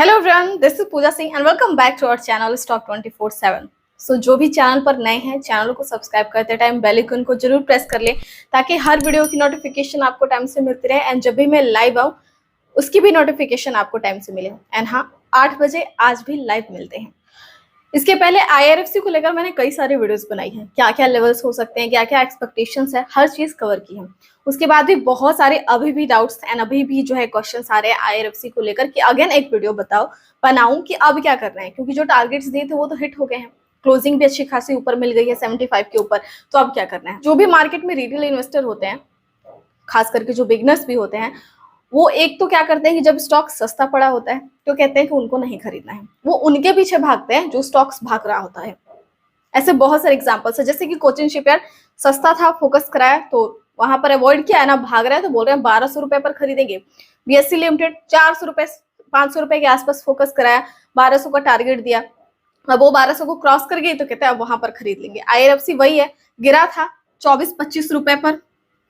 Hello everyone, this is Pooja Singh and welcome back to our channel stock 24/7। सो जो भी channel पर नए हैं, चैनल को सब्सक्राइब करते टाइम बेल आइकन को जरूर प्रेस कर ले ताकि हर वीडियो की नोटिफिकेशन आपको टाइम से मिलती रहे एंड जब भी मैं लाइव आऊँ उसकी भी नोटिफिकेशन आपको टाइम से मिले। एंड हाँ, 8 बजे आज भी लाइव मिलते हैं। इसके पहले IRFC को लेकर मैंने कई सारी वीडियोस बनाई हैं, क्या क्या लेवल्स हो सकते हैं, क्या क्या एक्सपेक्टेशंस है, हर चीज कवर की है। उसके बाद भी बहुत सारे अभी भी डाउट्स एंड अभी भी जो है क्वेश्चंस आ रहे हैं IRFC को लेकर कि अगेन एक वीडियो बनाऊं कि अब क्या करना है, क्योंकि जो टारगेट्स दिए थे वो तो हिट हो गए हैं। क्लोजिंग भी अच्छी खासी ऊपर मिल गई है 75 के ऊपर। तो अब क्या करना है? जो भी मार्केट में रिटेल इन्वेस्टर होते हैं, खास करके जो बिगनर्स भी होते हैं, वो एक तो क्या करते हैं कि जब स्टॉक सस्ता पड़ा होता है तो कहते हैं कि उनको नहीं खरीदना है, वो उनके पीछे भागते हैं जो स्टॉक्स भाग रहा होता है। ऐसे बहुत सारे एग्जांपल्स है, जैसे कि कोचिन शिपयार्ड सस्ता था, फोकस कराया तो वहां पर अवॉइड किया, ना भाग रहा है तो बोल रहे हैं 1200 रुपए पर खरीदेंगे। BSE लिमिटेड 400 रुपए 500 रुपए के आसपास फोकस कराया, 1200 का टारगेट दिया, अब वो 1200 को क्रॉस कर गई तो कहते हैं अब वहां पर खरीद लेंगे। IRFC वही है, गिरा था 24-25 रुपए पर,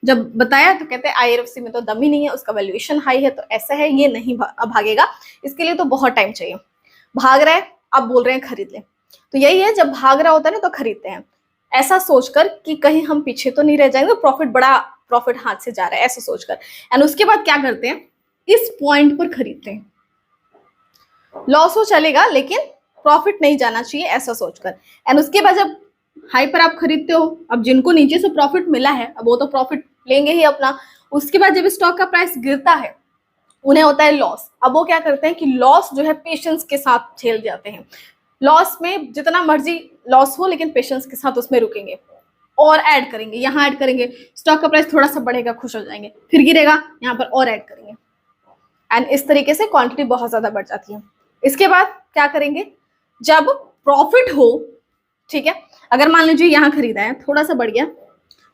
जब बताया तो कहते हैं IRFC में तो दम ही नहीं है, उसका वैल्यूएशन हाई है, तो ऐसा है ये नहीं भागेगा, इसके लिए तो बहुत टाइम चाहिए। भाग रहा है, अब बोल रहे हैं खरीद ले। तो यही है, जब भाग रहा होता है ना तो खरीदते हैं, ऐसा सोचकर कि कहीं हम पीछे तो नहीं रह जाएंगे, प्रॉफिट हाथ से जा रहा है ऐसा सोचकर। एंड उसके बाद क्या करते हैं, इस पॉइंट पर खरीदते हैं। लॉस हो चलेगा लेकिन प्रॉफिट नहीं जाना चाहिए ऐसा सोचकर। एंड उसके बाद जब हाई पर आप खरीदते हो, अब जिनको नीचे से प्रॉफिट मिला है अब वो तो प्रॉफिट लेंगे ही अपना। उसके बाद जब स्टॉक का प्राइस गिरता है उन्हें होता है लॉस। अब वो क्या करते हैं कि लॉस जो है पेशेंस के साथ झेल जाते हैं। लॉस में जितना मर्जी लॉस हो लेकिन पेशेंस के साथ उसमें रुकेंगे और ऐड करेंगे, यहाँ ऐड करेंगे, स्टॉक का प्राइस थोड़ा सा बढ़ेगा, खुश हो जाएंगे, फिर गिरेगा, यहाँ पर और ऐड करेंगे एंड इस तरीके से क्वांटिटी बहुत ज्यादा बढ़ जाती है। इसके बाद क्या करेंगे, जब प्रॉफिट हो, ठीक है, अगर मान लीजिए यहाँ खरीदा है, थोड़ा सा बढ़ गया,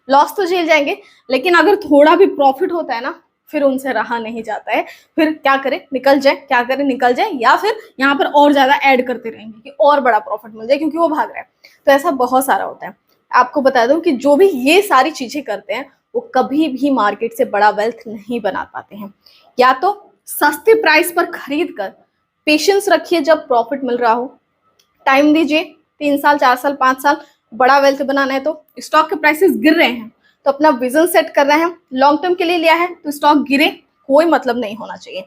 लॉस तो झेल जाएंगे, लेकिन अगर थोड़ा भी प्रॉफिट होता है ना फिर उनसे रहा नहीं जाता है, फिर क्या करें, निकल जाए, क्या करें, निकल जाए, या फिर यहाँ पर और ज्यादा ऐड करते रहेंगे कि और बड़ा प्रॉफिट मिल जाए क्योंकि वो भाग रहा है। तो ऐसा बहुत सारा होता है। आपको बता दूं कि जो भी ये सारी चीजें करते हैं वो कभी भी मार्केट से बड़ा वेल्थ नहीं बना पाते हैं। या तो सस्ते प्राइस पर खरीद कर पेशेंस रखिए, जब प्रॉफिट मिल रहा हो टाइम दीजिए, 3 साल 4 साल 5 साल, बड़ा वेल्थ बनाना है तो स्टॉक के प्राइसेस गिर रहे हैं तो अपना विजन सेट कर रहे हैं, लॉन्ग टर्म के लिए लिया है तो स्टॉक गिरे कोई मतलब नहीं होना चाहिए।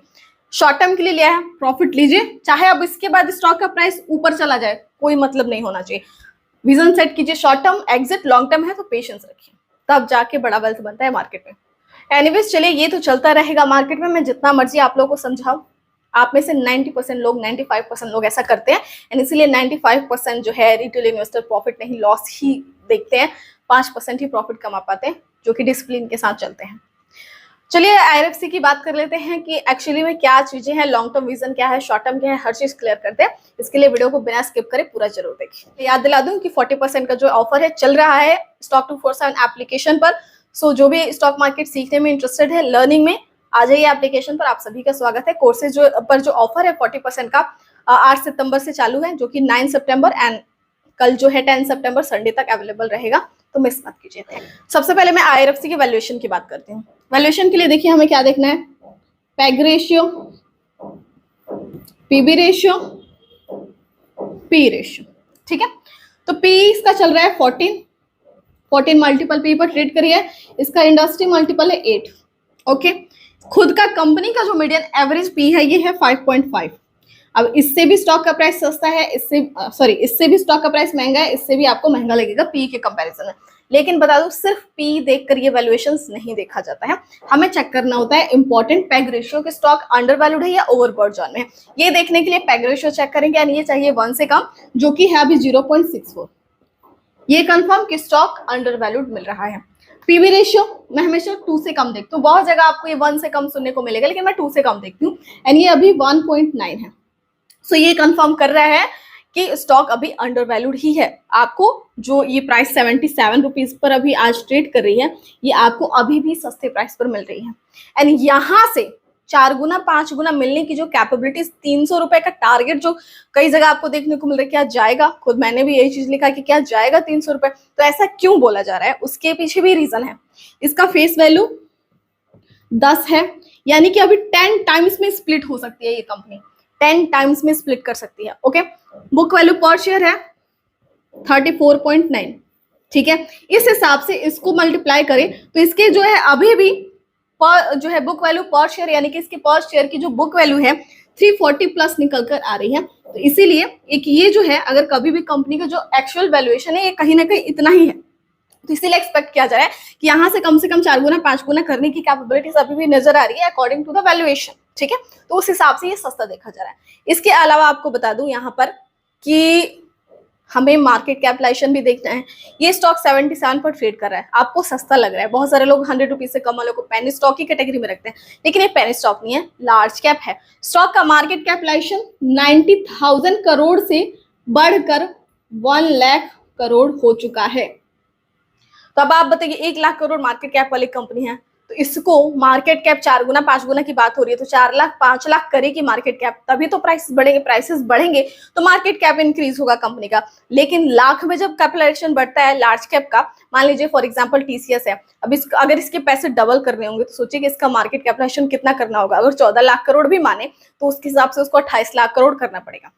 शॉर्ट टर्म के लिए लिया है, प्रॉफिट लीजिए, चाहे अब इसके बाद स्टॉक का प्राइस ऊपर चला जाए कोई मतलब नहीं होना चाहिए। विजन सेट कीजिए, short term exit, long term है तो पेशेंस रखिए, तब जाके बड़ा वेल्थ बनता है मार्केट में। एनीवेज चलिए, ये तो चलता रहेगा मार्केट में, मैं जितना मर्जी आप लोगों को समझाऊं, आप में से 90% लोग 95% लोग ऐसा करते हैं एंड इसीलिए 95% जो है रिटेल इन्वेस्टर प्रॉफिट नहीं लॉस ही देखते हैं, 5% ही प्रॉफिट कमा पाते हैं जो कि डिसिप्लिन के साथ चलते हैं। चलिए IRFC की बात कर लेते हैं कि एक्चुअली में क्या चीजें हैं, लॉन्ग टर्म विजन क्या है, शॉर्ट टर्म क्या है, हर चीज क्लियर करते हैं। इसके लिए वीडियो को बिना स्किप करे पूरा जरूर देखिए। याद दिला दूं कि 40% का जो ऑफर है चल रहा है स्टॉक 247 एप्लीकेशन पर। सो जो भी स्टॉक मार्केट सीखने में इंटरेस्टेड है, लर्निंग में, आ जाइए एप्लीकेशन पर, आप सभी का स्वागत है। कोर्सेज पर जो ऑफर है 40% का 8 सितंबर से चालू है, जो कि 9 सितंबर एंड कल जो है 10 सितंबर संडे तक अवेलेबल रहेगा, तो मिस मत कीजिए। सबसे पहले मैं IRFC के वैल्यूएशन की बात करती हूँ। वैल्यूएशन के लिए देखिए हमें क्या देखना है, peg ratio, PB ratio, P ratio, ठीक है। तो P इसका चल रहा है 14 मल्टीपल P पर ट्रेड करिए, इसका इंडस्ट्री मल्टीपल है 8, ओके। खुद का कंपनी का जो मीडियन एवरेज P है ये है 5.5। अब इससे भी स्टॉक का प्राइस सस्ता है, इससे भी स्टॉक का प्राइस महंगा है, इससे भी आपको महंगा लगेगा P के कंपैरिजन में। लेकिन बता दूं, सिर्फ P देखकर ये वैल्यूएशंस नहीं देखा जाता है, हमें चेक करना होता है इंपॉर्टेंट पैग रेशियो के स्टॉक अंडर वैल्यूड है या ओवरबॉट जोन में। ये देखने के लिए पैग रेशियो चेक करेंगे एंड ये चाहिए 1 से कम, जो कि है अभी 0.64। ये कंफर्म कि स्टॉक अंडर वैल्यूड मिल रहा है। PB रेशियो मैं हमेशा 2 से कम देखती हूँ, बहुत जगह आपको ये 1 से कम सुनने को मिलेगा, लेकिन मैं 2 से कम देखती हूँ एंड ये अभी 1.9 है। सो ये कंफर्म कर रहा है कि स्टॉक अभी अंडर वैल्यूड ही है। आपको जो ये प्राइस 77 रुपीज पर अभी आज ट्रेड कर रही है, ये आपको अभी भी सस्ते प्राइस पर मिल रही है एंड यहाँ से 4 गुना 5 गुना मिलने की जो कैपेबिलिटीज, 300 रुपए का टारगेट जो कई जगह आपको देखने को मिल रहा है, क्या जाएगा, खुद मैंने भी यही चीज लिखा कि क्या जाएगा 300 रुपए, तो ऐसा क्यों बोला जा रहा है, उसके पीछे भी रीजन है। इसका फेस वैल्यू 10 है, यानी कि अभी 10 टाइम्स में स्प्लिट हो सकती है ये कंपनी। 10 टाइम्स में स्प्लिट कर सकती है। ओके, बुक वैल्यू पर शेयर है 34.9, ठीक है। इस हिसाब से इसको मल्टीप्लाई करें तो इसके जो है अभी भी पर जो है बुक वैल्यू पर शेयर यानी कि इसके पर शेयर की जो बुक वैल्यू है 340 प्लस निकल कर आ रही है। तो इसीलिए एक ये जो है अगर कभी भी कंपनी का जो एक्चुअल वैल्यूएशन है ये कहीं ना कहीं इतना ही है, तो इसीलिए एक्सपेक्ट किया जा रहा है कि यहाँ से कम 4 गुना 5 गुना करने की कैपेबिलिटीज अभी भी नजर आ रही है अकॉर्डिंग टू द वैल्यूएशन, ठीक है। तो उस हिसाब से ये सस्ता देखा जा रहा है। इसके अलावा आपको बता दूं यहाँ पर कि हमें मार्केट कैपिटलाइजेशन भी देखना है। ये स्टॉक 77 पर ट्रेड कर रहा है, आपको सस्ता लग रहा है। बहुत सारे लोग 100 रुपीज से कम वालों को पेनी स्टॉक की कैटेगरी में रखते हैं, लेकिन ये पेनी स्टॉक नहीं है, लार्ज कैप है। स्टॉक का मार्केट कैपिटलाइजेशन 90,000 करोड़ से बढ़कर 1 लाख करोड़ हो चुका है। तो अब आप बताइए 1 लाख करोड़ मार्केट कैप वाली कंपनी है, तो इसको मार्केट कैप 4 गुना 5 गुना की बात हो रही है, तो 4 लाख 5 लाख करेगी मार्केट कैप, तभी तो प्राइसेस बढ़ेंगे तो मार्केट कैप इंक्रीज होगा कंपनी का। लेकिन लाख में जब कैपिटलाइजेशन बढ़ता है लार्ज कैप का, मान लीजिए फॉर एग्जांपल टीसीएस है, अब अगर इसके पैसे डबल करने होंगे तो सोचिए कि इसका मार्केट कैपिटलाइजेशन कितना करना होगा। अगर 14 लाख करोड़ भी माने तो उसके हिसाब से उसको 28 लाख करोड़ करना पड़ेगा,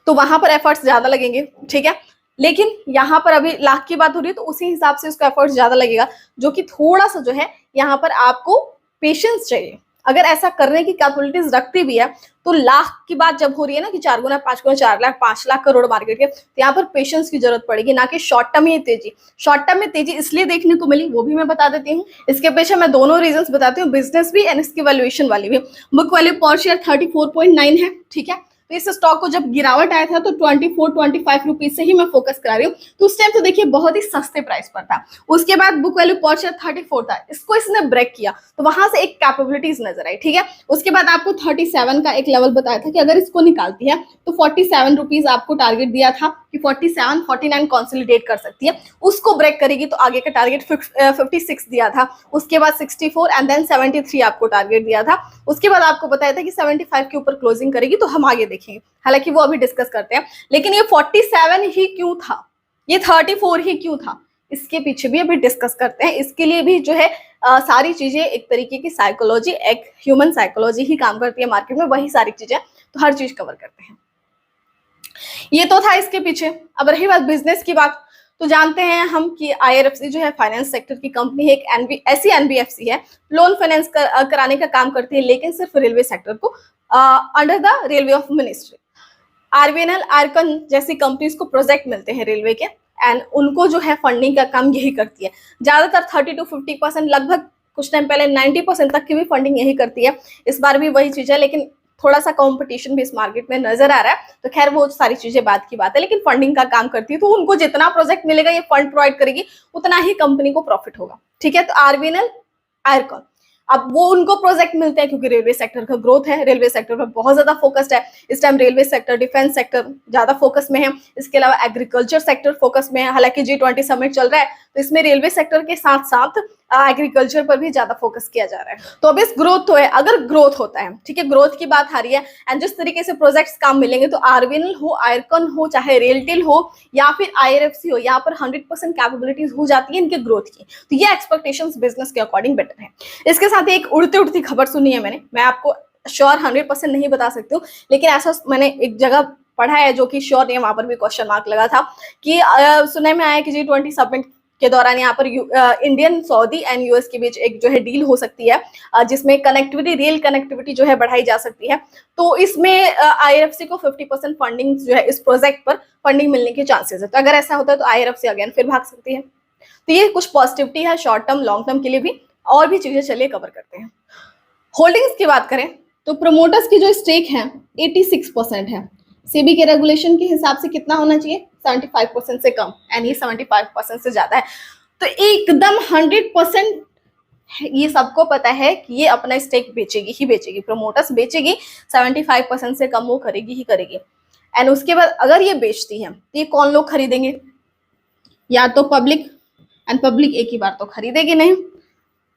तो वहां पर एफर्ट्स ज्यादा लगेंगे, ठीक है। लेकिन यहाँ पर अभी लाख की बात हो रही है तो उसी हिसाब से उसका एफर्ट ज्यादा लगेगा, जो कि थोड़ा सा जो है यहाँ पर आपको पेशेंस चाहिए। अगर ऐसा करने की कैपेबिलिटीज रखती भी है तो लाख की बात जब हो रही है ना कि 4 गुना 5 गुना 4 लाख 5 लाख करोड़ मार्केट के, तो यहाँ पर पेशेंस की जरूरत पड़ेगी, ना कि शॉर्ट टर्म में तेजी। शॉर्ट टर्म में तेजी इसलिए देखने को मिली वो भी मैं बता देती हूँ। इसके पीछे मैं दोनों रीजंस बताती हूँ, बिजनेस भी एंड इसकी वैल्यूएशन वाली भी। बुक वैल्यू पर शेयर 34.9 है, ठीक है। तो इस स्टॉक को जब गिरावट आया था तो 24-25 रुपीज से ही मैं फोकस करा रही हूँ, तो उस टाइम तो देखिए बहुत ही सस्ते प्राइस पर था। उसके बाद बुक वैल्यू पर शेयर 34 था, इसको इसने ब्रेक किया तो वहां से एक कैपेबिलिटीज नजर आई, ठीक है। उसके बाद आपको 37 का एक लेवल बताया था कि अगर इसको निकालती है तो 47 रुपीज आपको टारगेट दिया था कि 47-49 कंसोलिडेट कर सकती है, उसको ब्रेक करेगी तो आगे का टारगेट 56 दिया था। उसके बाद 64 एंड देन 73 आपको टारगेट दिया था। उसके बाद आपको बताया था कि 75 के ऊपर क्लोजिंग करेगी, तो हम आगे देखेंगे, हालांकि वो अभी डिस्कस करते हैं। लेकिन ये 47 ही क्यों था, ये 34 ही क्यों था, इसके पीछे भी अभी डिस्कस करते हैं। इसके लिए भी जो है सारी चीजें एक तरीके की साइकोलॉजी, एक ह्यूमन साइकोलॉजी ही काम करती है मार्केट में, वही सारी चीजें, तो हर चीज कवर करते हैं। ये तो था इसके पीछे। अब रही बात बिजनेस की बात, तो जानते हैं हम कि IRFC जो है फाइनेंस सेक्टर की कंपनी है, एक ऐसी NBFC है, लोन फाइनेंस कराने का काम करती है, लेकिन सिर्फ रेलवे सेक्टर को, under the railway of ministry. RVNL, आयरकन जैसी कंपनीज को प्रोजेक्ट मिलते हैं रेलवे के, एंड उनको जो है फंडिंग का काम यही करती है। ज्यादातर 30 to 50%, लगभग कुछ टाइम पहले 90% तक की भी फंडिंग यही करती है। इस बार भी वही चीज है, लेकिन थोड़ा सा कंपटीशन भी इस मार्केट में नजर आ रहा है, तो खैर वो सारी चीजें बात की बात है, लेकिन फंडिंग का काम करती है, तो उनको जितना प्रोजेक्ट मिलेगा ये फंड प्रोवाइड करेगी, उतना ही कंपनी को प्रॉफिट होगा, ठीक है। तो RVNL, आयरकॉन, अब वो उनको प्रोजेक्ट मिलते हैं क्योंकि रेलवे सेक्टर का ग्रोथ है, रेलवे सेक्टर पर बहुत ज्यादा फोकस्ड है इस time. Railway sector, defence sector ज्यादा फोकस में है, इसके अलावा एग्रीकल्चर सेक्टर फोकस में है। हालांकि G20 समिट चल रहा है, तो इसमें रेलवे सेक्टर के साथ साथ एग्रीकल्चर पर भी ज्यादा फोकस किया जा रहा है। तो अब इस ग्रोथ तो है, अगर ग्रोथ होता है, ठीक है, ग्रोथ की बात आ रही है, एंड जिस तरीके से प्रोजेक्ट्स काम मिलेंगे, तो RVNL हो, आयरकॉन हो, चाहे रेलटेल हो या फिर IRFC हो, यहाँ पर 100% कैपेबिलिटीज हो जाती है इनके ग्रोथ की। तो ये एक्सपेक्टेशंस बिजनेस के अकॉर्डिंग बेटर है। इसके साथ एक उड़ती उड़ती खबर सुनी है मैंने, मैं आपको श्योर 100% नहीं बता सकती हूँ, लेकिन ऐसा मैंने एक जगह पढ़ा है जो कि श्योर नहीं है, वहां पर भी क्वेश्चन मार्क लगा था कि सुनने में आया कि G20 समिट के दौरान यहाँ पर इंडियन, सऊदी एंड US के बीच एक जो है डील हो सकती है, जिसमें कनेक्टिविटी, रेल कनेक्टिविटी जो है बढ़ाई जा सकती है। तो इसमें IRFC को 50% फंडिंग जो है इस प्रोजेक्ट पर फंडिंग मिलने के चांसेस है। तो अगर ऐसा होता है तो IRFC अगेन फिर भाग सकती है। तो ये कुछ पॉजिटिविटी है शॉर्ट टर्म, लॉन्ग टर्म के लिए भी, और भी चीजें चलिए कवर करते हैं। होल्डिंग्स की बात करें तो प्रमोटर्स की जो स्टेक है 86% है। सेबी के रेगुलेशन के हिसाब से कितना होना चाहिए, 75% से कम, एंड ये 75% से ज्यादा है। तो एकदम 100% ये सबको पता है कि ये अपना स्टेक बेचेगी ही बेचेगी, प्रमोटर्स बेचेगी, 75% से कम वो करेगी ही करेगी। एंड उसके बाद अगर ये बेचती है तो ये कौन लोग खरीदेंगे, या तो पब्लिक, एंड पब्लिक एक ही बार तो खरीदेगी नहीं।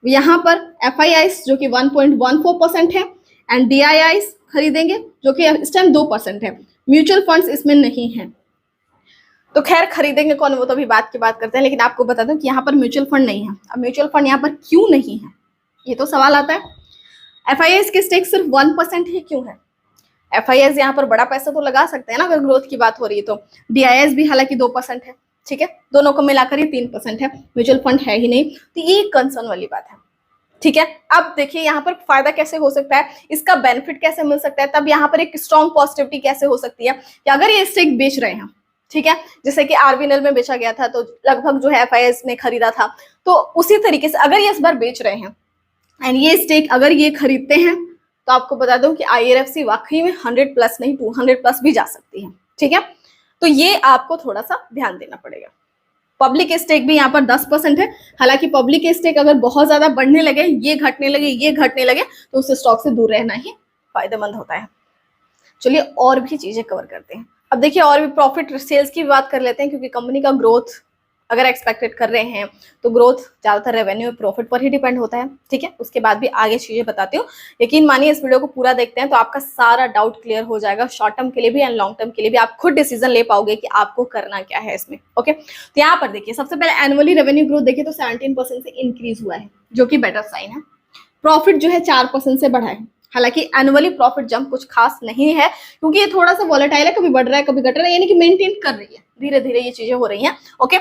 यहाँ पर FIIs जो कि 1.14% है, एंड DIIs खरीदेंगे जो कि इस टाइम 2% है। म्यूचुअल फंड्स इसमें नहीं है, तो खैर खरीदेंगे कौन, वो तो अभी बात की बात करते हैं, लेकिन आपको बता दूं कि यहाँ पर म्यूचुअल फंड नहीं है। अब म्यूचुअल फंड यहाँ पर क्यों नहीं है, ये तो सवाल आता है। FIIs की स्टेक सिर्फ 1% ही क्यों है? FIS यहाँ पर बड़ा पैसा तो लगा सकते हैं ना अगर ग्रोथ की बात हो रही है तो। DIS भी हालांकि 2% है, ठीक है, दोनों को मिलाकर ये 3% है, म्यूचुअल फंड है ही नहीं, तो ये कंसर्न वाली बात है, ठीक है। अब देखिए यहाँ पर फायदा कैसे हो सकता है, इसका बेनिफिट कैसे मिल सकता है, तब यहाँ पर एक स्ट्रॉन्ग पॉजिटिविटी कैसे हो सकती है कि अगर ये स्टेक बेच रहे हैं, ठीक है, जैसे कि RVNL में बेचा गया था तो लगभग जो है FIS ने खरीदा था, तो उसी तरीके से अगर ये इस बार बेच रहे हैं एंड ये स्टेक अगर ये खरीदते हैं तो आपको बता दूं कि IRFC वाकई में 100+ नहीं 200+ भी जा सकती है, ठीक है। तो ये आपको थोड़ा सा ध्यान देना पड़ेगा। पब्लिक स्टेक भी यहाँ पर 10% है, हालांकि पब्लिक स्टेक अगर बहुत ज्यादा बढ़ने लगे, ये घटने लगे तो उस स्टॉक से दूर रहना ही फायदेमंद होता है। चलिए और भी चीजें कवर करते हैं। अब देखिए और भी प्रॉफिट सेल्स की बात कर लेते हैं, क्योंकि कंपनी का ग्रोथ अगर एक्सपेक्टेड कर रहे हैं तो ग्रोथ ज्यादातर रेवेन्यू प्रॉफिट पर ही डिपेंड होता है, ठीक है। उसके बाद भी आगे चीजें बताती हूँ, यकीन मानिए इस वीडियो को पूरा देखते हैं तो आपका सारा डाउट क्लियर हो जाएगा, शॉर्ट टर्म के लिए भी एंड लॉन्ग टर्म के लिए भी आप खुद डिसीजन ले पाओगे कि आपको करना क्या है इसमें, ओके। तो यहाँ पर देखिए सबसे पहले एनुअली रेवेन्यू ग्रोथ देखिए तो 17% से इंक्रीज हुआ है, जो कि बेटर साइन है। प्रॉफिट जो है 4% से बढ़ा है, हालांकि एनुअली प्रॉफिट जंप कुछ खास नहीं है, क्योंकि ये थोड़ा सा वॉलेटाइल है, कभी बढ़ रहा है कभी घट रहा है, यानी कि मेंटेन कर रही है, धीरे धीरे ये चीजें हो रही हैं, ओके।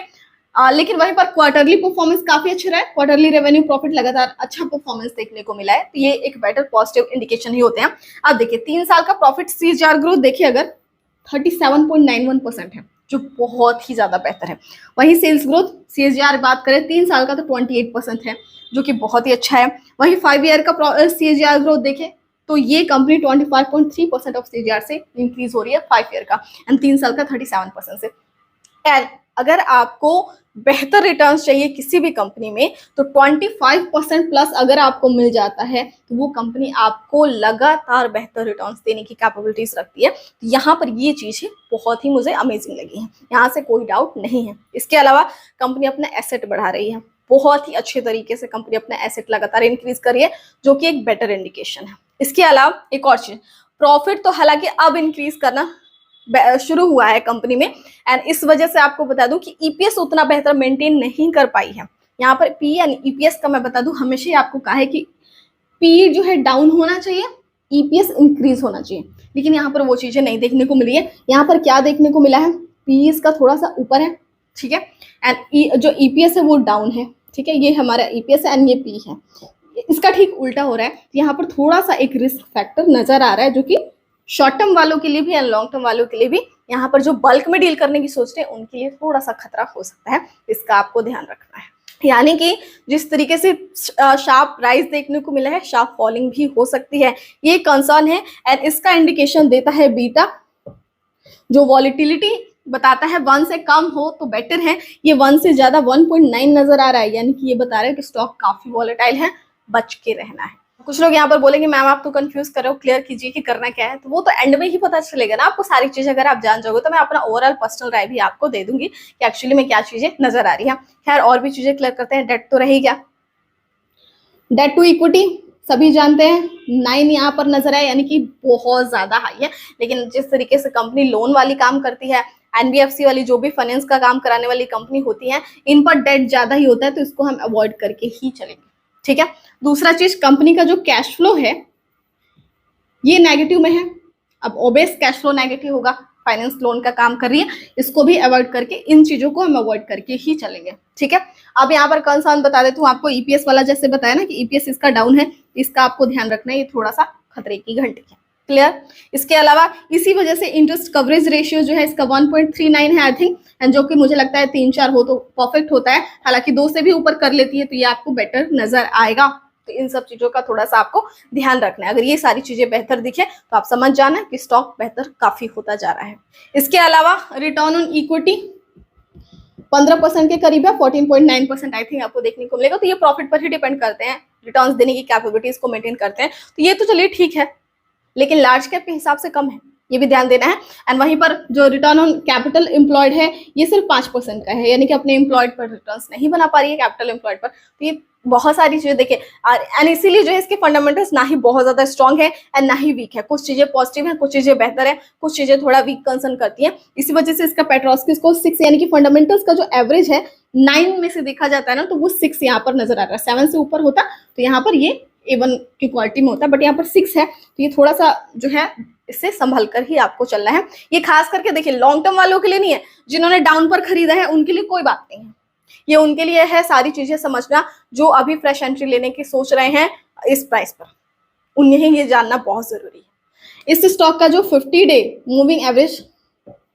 लेकिन वहीं पर क्वार्टरली परफॉर्मेंस काफी अच्छा रहा है, क्वार्टरली रेवेन्यू प्रॉफिट लगातार अच्छा परफॉर्मेंस देखने को मिला है, तो ये एक बेटर पॉजिटिव इंडिकेशन ही होते हैं। अब देखिए 3 साल का प्रॉफिट CAGR ग्रोथ देखिए अगर 37.91% है, जो बहुत ही ज्यादा बेहतर है। वहीं सेल्स ग्रोथ CAGR बात करें 3 साल का तो 28% है, जो कि बहुत ही अच्छा है। वहीं 5 ईयर का CAGR ग्रोथ देखें तो ये कंपनी 25.3% ऑफ CAGR से इंक्रीज हो रही है 5 ईयर का, एंड 3 साल का 37% से। एंड अगर आपको बेहतर रिटर्न्स चाहिए किसी भी कंपनी में तो 25% प्लस अगर आपको मिल जाता है तो वो कंपनी आपको लगातार बेहतर रिटर्न्स देने की कैपेबिलिटीज रखती है। तो यहाँ पर ये चीजें बहुत ही मुझे अमेजिंग लगी हैं, यहाँ से कोई डाउट नहीं है। इसके अलावा कंपनी अपना एसेट बढ़ा रही है, बहुत ही अच्छे तरीके से कंपनी अपना एसेट लगातार इंक्रीज कर रही है, जो कि एक बेटर इंडिकेशन है। इसके अलावा एक और चीज, प्रॉफिट तो हालांकि अब इंक्रीज करना शुरू हुआ है कंपनी में, एंड इस वजह से आपको बता दूं कि EPS उतना बेहतर मेंटेन नहीं कर पाई है। यहाँ पर PE यानी EPS का मैं बता दूं, हमेशा ही आपको कहा है कि PE जो है डाउन होना चाहिए, EPS इंक्रीज होना चाहिए, लेकिन यहाँ पर वो चीजें नहीं देखने को मिली है। यहाँ पर क्या देखने को मिला है, PE इसका थोड़ा सा ऊपर है, ठीक है, एंड जो EPS है वो डाउन है, ठीक है। ये हमारा EPS है एंड ये PE है, इसका ठीक उल्टा हो रहा है। यहाँ पर थोड़ा सा एक रिस्क फैक्टर नजर आ रहा है, जो कि शॉर्ट टर्म वालों के लिए भी एंड लॉन्ग टर्म वालों के लिए भी, यहाँ पर जो बल्क में डील करने की सोच रहे हैं उनके लिए थोड़ा सा खतरा हो सकता है, इसका आपको ध्यान रखना है। यानी कि जिस तरीके से शार्प राइज देखने को मिला है, शार्प फॉलिंग भी हो सकती है, ये कंसर्न है। एंड इसका इंडिकेशन देता है बीटा, जो वॉलिटिलिटी बताता है 1 से कम हो तो बेटर है, ये 1 से ज्यादा 1.9 नजर आ रहा है, यानी कि ये बता रहा है कि स्टॉक काफी वॉलेटाइल है, बच के रहना है। कुछ लोग यहाँ पर बोलेंगे मैम आप तो कंफ्यूज कर रहे हो, क्लियर कीजिए कि करना क्या है, तो वो तो एंड में ही पता चलेगा ना आपको सारी चीजें। अगर आप जान जाओगे तो मैं अपना ओवरऑल पर्सनल राय भी आपको दे दूंगी कि एक्चुअली में क्या चीजें नजर आ रही है। खैर और भी चीजें क्लियर करते हैं। डेट तो रही क्या, डेट टू इक्विटी सभी जानते हैं 9 यहाँ पर नजर आए, यानी कि बहुत ज्यादा हाई है। लेकिन जिस तरीके से कंपनी लोन वाली काम करती है, NBFC वाली जो भी फाइनेंस का काम कराने वाली कंपनी होती है, इन पर डेट ज्यादा ही होता है, तो इसको हम अवॉइड करके ही चलेंगे, ठीक है। दूसरा चीज, कंपनी का जो कैश फ्लो है ये नेगेटिव में है। अब ओबेस कैश फ्लो नेगेटिव होगा, फाइनेंस लोन का काम कर रही है, इसको भी अवॉइड करके, इन चीजों को हम अवॉइड करके ही चलेंगे, ठीक है। अब यहाँ पर कंसर्न बता देती हूँ आपको, EPS वाला जैसे बताया ना कि EPS इसका डाउन है, इसका आपको ध्यान रखना है, ये थोड़ा सा खतरे की घंटी है, क्लियर। इसके अलावा इसी वजह से इंटरेस्ट कवरेज रेशियो जो है इसका 1.39 है आई थिंक, एंड जो कि मुझे लगता है 3-4 हो तो परफेक्ट होता है, हालांकि 2 से भी ऊपर कर लेती है तो ये आपको बेटर नजर आएगा। तो इन सब चीजों का थोड़ा सा आपको ध्यान रखना है। अगर ये सारी चीजें बेहतर दिखे तो आप समझ जाना कि स्टॉक बेहतर काफी होता जा रहा है। इसके अलावा रिटर्न ऑन इक्विटी 15% के करीब है, 14.9% आई थिंक आपको देखने को मिलेगा। तो ये प्रॉफिट पर ही डिपेंड करते हैं, रिटर्न्स देने की कैपेबिलिटीज को मेंटेन करते हैं, तो ये तो चलिए ठीक है, लेकिन लार्ज कैप के हिसाब से कम है, ये भी ध्यान देना है। एंड वहीं पर जो रिटर्न ऑन कैपिटल एम्प्लॉयड है ये सिर्फ 5% का है, यानी कि अपने एम्प्लॉयड पर रिटर्न्स नहीं बना पा रही है कैपिटल एम्प्लॉयड पर। तो ये बहुत सारी चीजें देखिए, एंड इसीलिए जो है इसके फंडामेंटल्स ना ही बहुत ज्यादा स्ट्रॉन्ग है एंड ना ही वीक है, कुछ चीजें पॉजिटिव है, कुछ चीजें बेहतर है, कुछ चीजें थोड़ा वीक कंसर्न करती है। इसी वजह से इसका पेट्रोस्की स्कोर 6, यानी कि फंडामेंटल्स का जो एवरेज है 9 में से देखा जाता है ना, तो वो 6 यहाँ पर नजर आ रहा है। 7 से ऊपर होता तो यहाँ पर ये A1 की क्वालिटी में होता है, बट यहाँ पर 6 है, तो ये थोड़ा सा जो है इससे संभल कर ही आपको चलना है। ये खास करके देखिए लॉन्ग टर्म वालों के लिए नहीं है, जिन्होंने डाउन पर खरीदा है उनके लिए कोई बात नहीं है, ये उनके लिए है सारी चीजें समझना, जो अभी फ्रेश एंट्री लेने की सोच रहे हैं इस प्राइस पर, उन्हें ये जानना बहुत जरूरी है। इस स्टॉक का जो 50 डे मूविंग एवरेज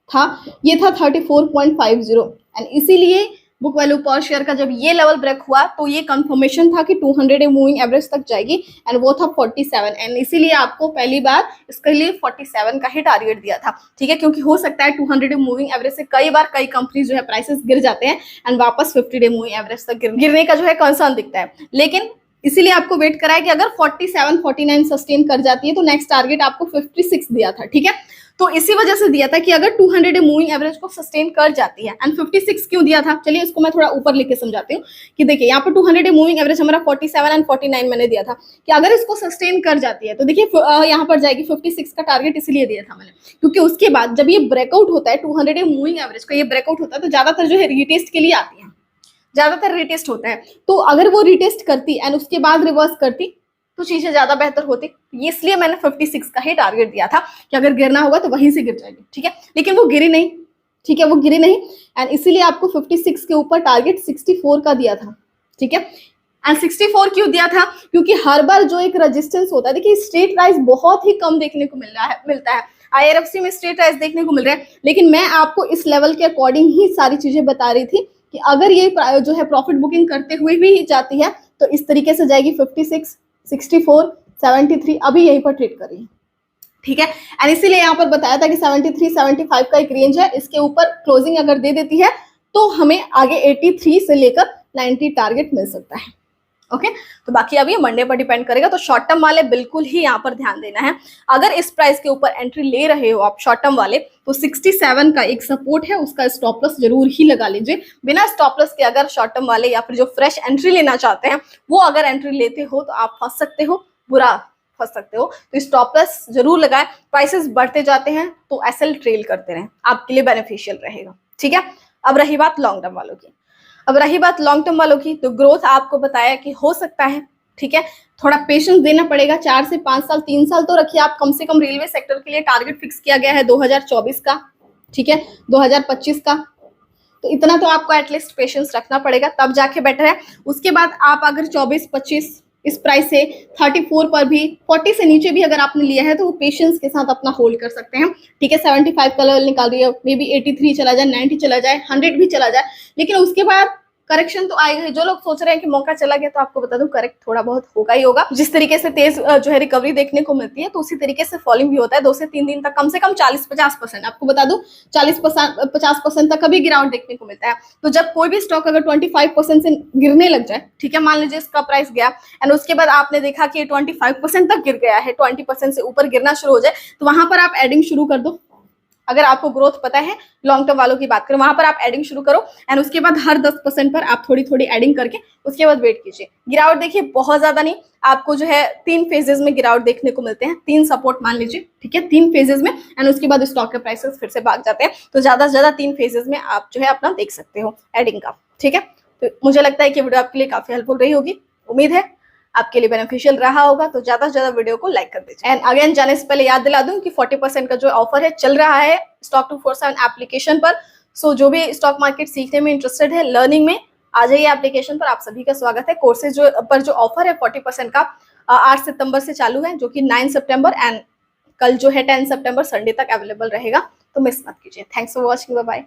था ये था 34.50 एंड इसीलिए बुक वैल्यू पर शेयर का जब ये लेवल ब्रेक हुआ तो ये कंफर्मेशन था कि 200 डे मूविंग एवरेज तक जाएगी एंड वो था 47 एंड इसीलिए आपको पहली बार इसके लिए 47 का ही टारगेट दिया था, ठीक है, क्योंकि हो सकता है 200 डे मूविंग एवरेज से कई बार कई कंपनी जो है प्राइसेस गिर जाते हैं एंड वापस 50 डे मूविंग एवरेज तक गिरने का जो है कंसर्न दिखता है, लेकिन इसीलिए आपको वेट करा है कि अगर 47 49 सस्टेन कर जाती है तो नेक्स्ट टारगेट आपको 56 दिया था, ठीक है, तो इसी वजह से दिया था कि अगर 200 डे मूविंग एवरेज को सस्टेन कर जाती है एंड 56 क्यों दिया था, चलिए इसको मैं थोड़ा ऊपर लिख के समझाती हूँ कि देखिए यहाँ पर 200 डे मूविंग एवरेज हमारा 47 एंड 49 मैंने दिया था कि अगर इसको सस्टेन कर जाती है तो देखिए यहाँ पर जाएगी 56 का टारगेट इसीलिए दिया था मैंने, क्योंकि उसके बाद जब ये ब्रेकआउट होता है 200 डे मूविंग एवरेज का ये ब्रेकआउट होता है तो ज्यादातर जो है रीटेस्ट के लिए आती है, ज्यादातर रिटेस्ट होता है, तो अगर वो रिटेस्ट करती एंड उसके बाद रिवर्स करती तो चीजें ज्यादा बेहतर होती, इसलिए मैंने 56 का ही टारगेट दिया था कि अगर गिरना होगा तो वहीं से गिर जाएगी, ठीक है, लेकिन वो गिरी नहीं, ठीक है, वो गिरी नहीं एंड इसीलिए आपको 56 के ऊपर टारगेट 64 का दिया था, ठीक है, एंड 64 क्यों दिया था, क्योंकि हर बार जो एक रेजिस्टेंस होता है, देखिए स्ट्रेट राइज बहुत ही कम देखने को मिलता है IRFC में स्ट्रेट राइज देखने को मिल रहा है, लेकिन मैं आपको इस लेवल के अकॉर्डिंग ही सारी चीजें बता रही थी कि अगर ये जो है प्रॉफिट बुकिंग करते हुए भी जाती है तो इस तरीके से जाएगी 56 64 73 अभी यहीं पर ट्रेड कर रही है, ठीक है, एंड इसीलिए यहाँ पर बताया था कि 73 75 का एक रेंज है, इसके ऊपर क्लोजिंग अगर दे देती है तो हमें आगे 83 से लेकर 90 टारगेट मिल सकता है, ओके, तो बाकी अब ये मंडे पर डिपेंड करेगा, तो शॉर्ट टर्म वाले बिल्कुल ही यहाँ पर ध्यान देना है। अगर इस प्राइस के ऊपर एंट्री ले रहे हो आप शॉर्ट टर्म वाले तो 67 का एक सपोर्ट है, उसका स्टॉप लॉस जरूर ही लगा लीजिए। बिना स्टॉप लॉस के अगर शॉर्ट टर्म वाले या फिर जो फ्रेश एंट्री लेना चाहते हैं वो अगर एंट्री लेते हो तो आप फंस सकते हो, बुरा फंस सकते हो, तो स्टॉप लॉस जरूर लगाए। प्राइसेस बढ़ते जाते हैं तो एसएल ट्रेल करते रहें, आपके लिए बेनिफिशियल रहेगा, ठीक है। अब रही बात लॉन्ग टर्म वालों की, तो ग्रोथ आपको बताया कि हो सकता है, ठीक है, थोड़ा पेशेंस देना पड़ेगा, 4 से 5 साल 3 साल तो रखिए आप कम से कम। रेलवे सेक्टर के लिए टारगेट फिक्स किया गया है 2024 का, ठीक है, 2025 का, तो इतना तो आपको एटलीस्ट पेशेंस रखना पड़ेगा, तब जाके बेटर है। उसके बाद आप अगर 24-25 इस प्राइस से 34 पर भी 40 से नीचे भी अगर आपने लिया है तो वो पेशेंस के साथ अपना होल्ड कर सकते हैं, ठीक है। 75 का लेवल निकाल रही है, मे बी 83 चला जाए, 90 चला जाए, 100 भी चला जाए, लेकिन उसके बाद करेक्शन तो आएगा ही। जो लोग सोच रहे हैं कि मौका चला गया, तो आपको बता दूं करेक्ट थोड़ा बहुत होगा ही होगा। जिस तरीके से तेज जो है रिकवरी देखने को मिलती है तो उसी तरीके से फॉलिंग भी होता है। 2 से 3 दिन तक कम से कम 40-50%, आपको बता दूं 40-50% तक कभी गिरावट देखने को मिलता है। तो जब कोई भी स्टॉक अगर 25% से गिरने लग जाए, ठीक है, मान लीजिए इसका प्राइस गया एंड उसके बाद आपने देखा कि 25% तक गिर गया है, 20% से ऊपर गिरना शुरू हो जाए, तो वहां पर आप एडिंग शुरू कर दो। अगर आपको ग्रोथ पता है, लॉन्ग टर्म वालों की बात करें, वहां पर आप एडिंग शुरू करो एंड उसके बाद हर 10% पर आप थोड़ी थोड़ी एडिंग करके उसके बाद वेट कीजिए। गिरावट देखिए बहुत ज्यादा नहीं, आपको जो है 3 फेजेस में गिरावट देखने को मिलते हैं, 3 सपोर्ट मान लीजिए, ठीक है, 3 फेजेस में, एंड उसके बाद स्टॉक के प्राइसेस फिर से भाग जाते हैं। तो ज्यादा से ज्यादा 3 फेजेस में आप जो है अपना देख सकते हो एडिंग का, ठीक है। तो मुझे लगता है कि वीडियो आपके लिए काफी हेल्पफुल रही होगी, उम्मीद है आपके लिए बेनिफिशियल रहा होगा। तो ज्यादा से ज्यादा वीडियो को लाइक कर दीजिए। एंड अगेन जाने से पहले याद दिला दूं कि 40% का जो ऑफर है चल रहा है स्टॉक 247 एप्लीकेशन पर। सो जो भी स्टॉक मार्केट सीखने में इंटरेस्टेड है, लर्निंग में, आ जाइए एप्लीकेशन पर, आप सभी का स्वागत है। कोर्सेज जो ऑफर है 40% का 8 सितंबर से चालू है, जो कि 9 सितंबर एंड कल जो है 10 सितंबर संडे तक अवेलेबल रहेगा, तो मिस मत कीजिए। Thanks for watching, bye bye.